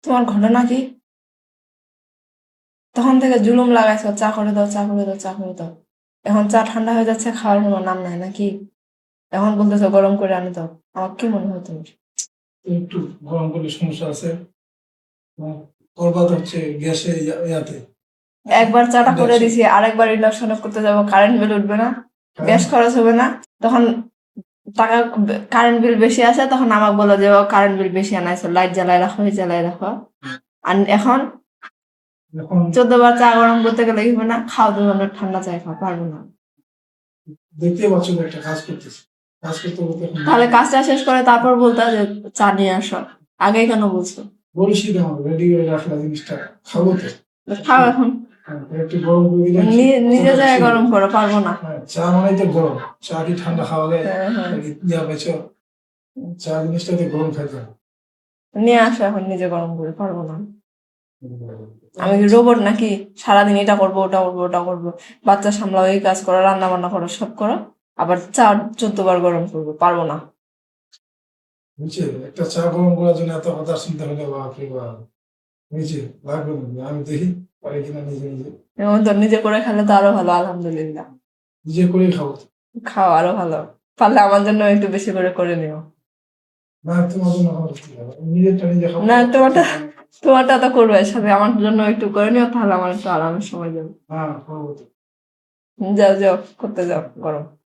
তোমার ঘটনা কি? তখন থেকে জুলুম লাগাইছো, চা করে দাও, চা করে দাও, চা করে দাও। এখন চা ঠান্ডা হয়ে যাচ্ছে, খাওয়ার কোনো নাম নাই নাকি? এখন বলতেছো গরম করে আনি দাও। আমার কি মনে হয় তোমার? একটু গরম করলে সমস্যা আছে। বরবাদ হচ্ছে গ্যাসে ইয়াতে একবার চাটা করে ইন্ডাকশন। দিছি, আরেকবার ইন্ডাকশনে করতে যাবো, কারেন্ট বিল উঠবে না, গ্যাস খরচ হবে না। তখন টাকা, কারেন্ট বিল বেশি আসে, তখন আমাকে বলে যে কারেন্ট বিল বেশি আনাইছো, লাইট জ্বালায় রাখো, এই জ্বালায় রাখো। আর এখন এখন 14 বার চা গরম করতে গেলে কি হবে না? খাও 2 ঘন্টা ঠান্ডা চাই, খাও, পারবো না। দেখতে পাচ্ছ যে একটা কাজ করতেছে, কাজ করতে করতে এখন তাহলে কাজটা শেষ করে তারপর বলতে যে চা নিয়ে আসো, আগে কেন বলছো? বলছি তো রেডি করে রাখলা জিনিসটা, খাবো তো। খাও এখন। একটু গরম করে দিলে নিজে কতটা যায় খুশি গরম হবে। করো, পারবো না। চা মানে তো গরম, চা কি ঠান্ডা খাওয়া যায়? হ্যাঁ, হ্যাঁ। নাকি যা পেয়েছ, চা জিনিসটা তো গরম খাইতে হবে। নিয়ে আসো এখন, নিজে গরম করে, পারবো না। আমি কি রোবট নাকি? সারাদিন এটা করবো, ওটা করবো, ওটা করবো, বাচ্চা সামলাও, এই কাজ করো, রান্না বান্না করো, সব করো, আবার চা 14 বার গরম করবো, পারবো না। বুঝছে, একটা চা গরম করার জন্য এত কথা শুনতে হলে বাপরে বাপ। বুঝছে, লাগবে না, আমি দেখি পারি কিনা নিজে নিজে। এবং তো নিজে করে খেলে তো আরো ভালো, আলহামদুলিল্লাহ। নিজে করেই খাবো। খাও, আরো ভালো। পারলে আমার জন্য একটু বেশি করে করে নিও। না, তোমার জন্য আমার কি হবে? নিজেরটা নিজে খাবো। না, তোমারটা তো করবে সাথে, আমার জন্য একটু করে নিও, তাহলে আমার একটু আরামের সময় যাবে। হ্যাঁ, খাবো তো। যাও যাও, করতে যাও গরম।